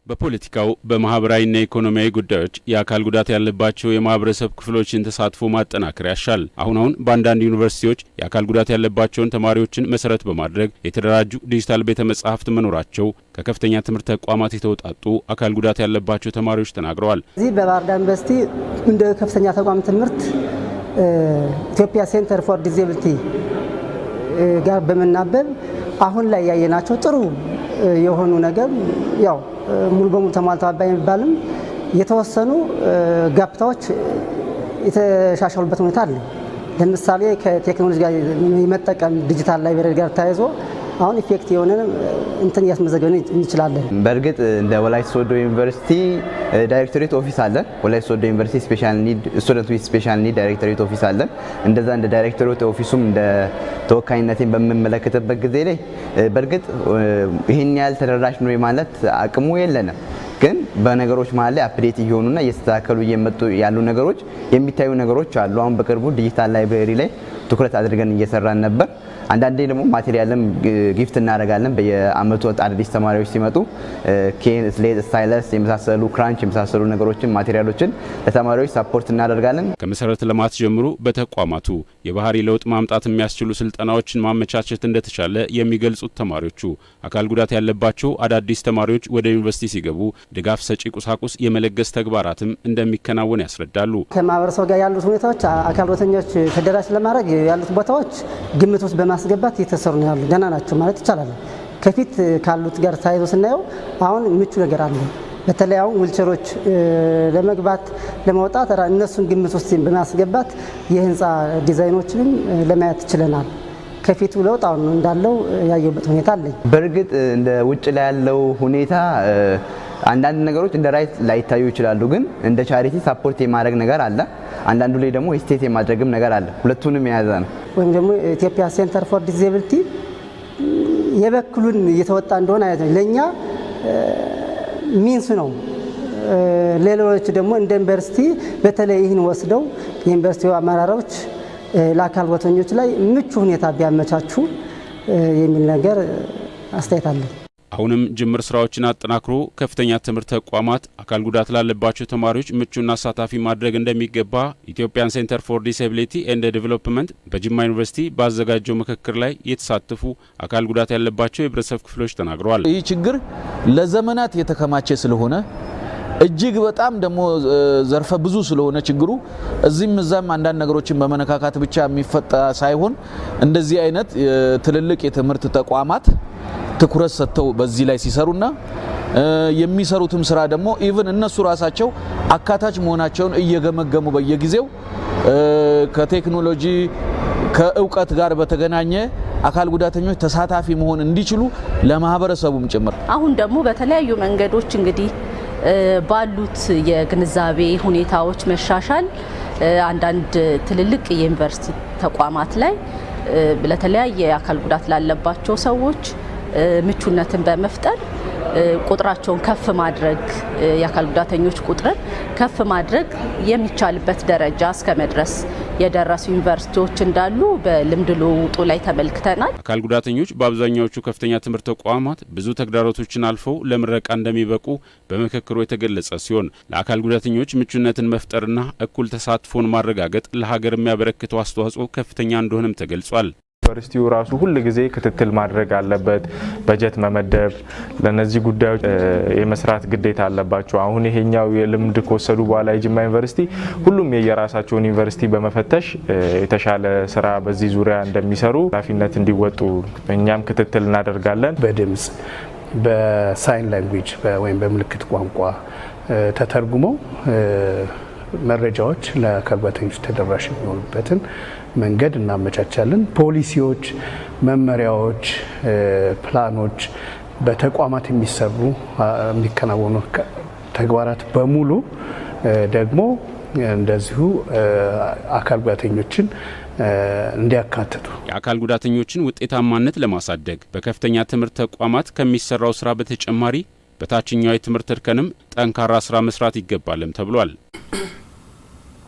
በፖለቲካው በማህበራዊና ኢኮኖሚያዊ ጉዳዮች የአካል ጉዳት ያለባቸው የማህበረሰብ ክፍሎችን ተሳትፎ ማጠናከር ያሻል። አሁን በአንዳንድ ዩኒቨርሲቲዎች የአካል ጉዳት ያለባቸውን ተማሪዎችን መሰረት በማድረግ የተደራጁ ዲጂታል ቤተ መጻሕፍት መኖራቸው ከከፍተኛ ትምህርት ተቋማት የተውጣጡ አካል ጉዳት ያለባቸው ተማሪዎች ተናግረዋል። እዚህ በባህር ዳር ዩኒቨርሲቲ እንደ ከፍተኛ ተቋም ትምህርት ኢትዮጵያ ሴንተር ፎር ዲዛቢሊቲ ጋር በመናበብ አሁን ላይ ያየናቸው ጥሩ የሆኑ ነገር ያው ሙሉ በሙሉ ተሟልተዋል ባይባልም የተወሰኑ ጋፕታዎች የተሻሻሉበት ሁኔታ አለ። ለምሳሌ ከቴክኖሎጂ ጋር የመጠቀም ዲጂታል ላይብረሪ ጋር ተያይዞ አሁን ኢፌክት የሆነ እንትን ያስመዘገበን እንችላለን። በርግጥ እንደ ወላይታ ሶዶ ዩኒቨርሲቲ ዳይሬክቶሬት ኦፊስ አለ። ወላይታ ሶዶ ዩኒቨርሲቲ ስፔሻል ኒድ ስቱደንት ዊዝ ስፔሻል ኒድ ዳይሬክቶሬት ኦፊስ አለ። እንደዛ እንደ ዳይሬክቶሬት ኦፊሱም እንደ ተወካይነቴን በመመለከተበት ጊዜ ላይ በርግጥ ይሄን ያህል ተደራሽ ነው ማለት አቅሙ የለንም። ግን በነገሮች መሀል ላይ አፕዴት እየሆኑና እየተስተካከሉ እየመጡ ያሉ ነገሮች የሚታዩ ነገሮች አሉ። አሁን በቅርቡ ዲጂታል ላይብረሪ ላይ ትኩረት አድርገን እየሰራን ነበር። አንዳንዴ ደግሞ ማቴሪያልም ጊፍት እናደርጋለን። በየአመቱ አዳዲስ ተማሪዎች ሲመጡ ኬን፣ ስሌት፣ ስታይለስ የመሳሰሉ ክራንች የመሳሰሉ ነገሮችን ማቴሪያሎችን ለተማሪዎች ሰፖርት እናደርጋለን። ከመሰረተ ልማት ጀምሮ በተቋማቱ የባህሪ ለውጥ ማምጣት የሚያስችሉ ስልጠናዎችን ማመቻቸት እንደተቻለ የሚገልጹት ተማሪዎቹ አካል ጉዳት ያለባቸው አዳዲስ ተማሪዎች ወደ ዩኒቨርሲቲ ሲገቡ ድጋፍ ሰጪ ቁሳቁስ የመለገስ ተግባራትም እንደሚከናወን ያስረዳሉ። ከማህበረሰቡ ጋር ያሉት ሁኔታዎች አካል ጉዳተኞች ተደራሽ ለማድረግ ያሉት ቦታዎች ግምት ውስጥ በማስገባት እየተሰሩ ነው ያሉ ደህና ናቸው ማለት ይቻላል። ከፊት ካሉት ጋር ታይዞ ስናየው አሁን ምቹ ነገር አለ። በተለይ አሁን ዊልቸሮች ለመግባት ለማውጣት እነሱን ግምት ውስጥ በማስገባት የህንፃ ዲዛይኖችንም ለማየት ይችላል። ከፊቱ ለውጥ አሁን እንዳለው ያየበት ሁኔታ አለ። በርግጥ እንደ ውጭ ላይ ያለው ሁኔታ አንዳንድ ነገሮች እንደ ራይት ላይታዩ ይችላሉ። ግን እንደ ቻሪቲ ሰፖርት የማድረግ ነገር አለ። አንዳንዱ ላይ ደግሞ ስቴት የማድረግም ነገር አለ። ሁለቱንም የያዘ ነው። ወይም ደግሞ ኢትዮጵያ ሴንተር ፎር ዲዛቢሊቲ የበኩሉን እየተወጣ እንደሆነ ለኛ ሚንስ ነው። ሌሎች ደግሞ እንደ ዩኒቨርሲቲ በተለይ ይህን ወስደው የዩኒቨርሲቲው አመራሮች ለአካል ጉዳተኞች ላይ ምቹ ሁኔታ ቢያመቻቹ የሚል ነገር አስተያየት አለ። አሁንም ጅምር ስራዎችን አጠናክሮ ከፍተኛ ትምህርት ተቋማት አካል ጉዳት ላለባቸው ተማሪዎች ምቹና አሳታፊ ማድረግ እንደሚገባ ኢትዮጵያን ሴንተር ፎር ዲዛቢሊቲ ኤንድ ዴቨሎፕመንት በጅማ ዩኒቨርሲቲ ባዘጋጀው ምክክር ላይ የተሳተፉ አካል ጉዳት ያለባቸው የህብረተሰብ ክፍሎች ተናግረዋል። ይህ ችግር ለዘመናት የተከማቸ ስለሆነ እጅግ በጣም ደግሞ ዘርፈ ብዙ ስለሆነ ችግሩ እዚህም እዛም አንዳንድ ነገሮችን በመነካካት ብቻ የሚፈታ ሳይሆን እንደዚህ አይነት ትልልቅ የትምህርት ተቋማት ትኩረት ሰጥተው በዚህ ላይ ሲሰሩና የሚሰሩትም ስራ ደግሞ ኢቭን እነሱ ራሳቸው አካታች መሆናቸውን እየገመገሙ በየጊዜው ከቴክኖሎጂ ከእውቀት ጋር በተገናኘ አካል ጉዳተኞች ተሳታፊ መሆን እንዲችሉ ለማህበረሰቡም ጭምር አሁን ደግሞ በተለያዩ መንገዶች እንግዲህ ባሉት የግንዛቤ ሁኔታዎች መሻሻል አንዳንድ ትልልቅ የዩኒቨርሲቲ ተቋማት ላይ ለተለያየ አካል ጉዳት ላለባቸው ሰዎች ምቹነትን በመፍጠር ቁጥራቸውን ከፍ ማድረግ የአካል ጉዳተኞች ቁጥርን ከፍ ማድረግ የሚቻልበት ደረጃ እስከ መድረስ የደረሱ ዩኒቨርሲቲዎች እንዳሉ በልምድ ልውውጡ ላይ ተመልክተናል። አካል ጉዳተኞች በአብዛኛዎቹ ከፍተኛ ትምህርት ተቋማት ብዙ ተግዳሮቶችን አልፈው ለምረቃ እንደሚበቁ በምክክሩ የተገለጸ ሲሆን ለአካል ጉዳተኞች ምቹነትን መፍጠርና እኩል ተሳትፎን ማረጋገጥ ለሀገር የሚያበረክተው አስተዋጽኦ ከፍተኛ እንደሆነም ተገልጿል። ዩኒቨርሲቲው ራሱ ሁሉ ጊዜ ክትትል ማድረግ አለበት። በጀት መመደብ ለነዚህ ጉዳዮች የመስራት ግዴታ አለባቸው። አሁን ይሄኛው የልምድ ከወሰዱ በኋላ የጅማ ዩኒቨርሲቲ ሁሉም የየራሳቸውን ዩኒቨርሲቲ በመፈተሽ የተሻለ ስራ በዚህ ዙሪያ እንደሚሰሩ ኃላፊነት እንዲወጡ እኛም ክትትል እናደርጋለን። በድምጽ በሳይን ላንጉዌጅ ወይም በምልክት ቋንቋ ተተርጉመው መረጃዎች ለአካል ጉዳተኞች ተደራሽ የሚሆኑበትን መንገድ እናመቻቻለን። ፖሊሲዎች፣ መመሪያዎች፣ ፕላኖች በተቋማት የሚከናወኑ ተግባራት በሙሉ ደግሞ እንደዚሁ አካል ጉዳተኞችን እንዲያካትቱ የአካል ጉዳተኞችን ውጤታማነት ለማሳደግ በከፍተኛ ትምህርት ተቋማት ከሚሰራው ስራ በተጨማሪ በታችኛው የትምህርት እርከንም ጠንካራ ስራ መስራት ይገባልም ተብሏል።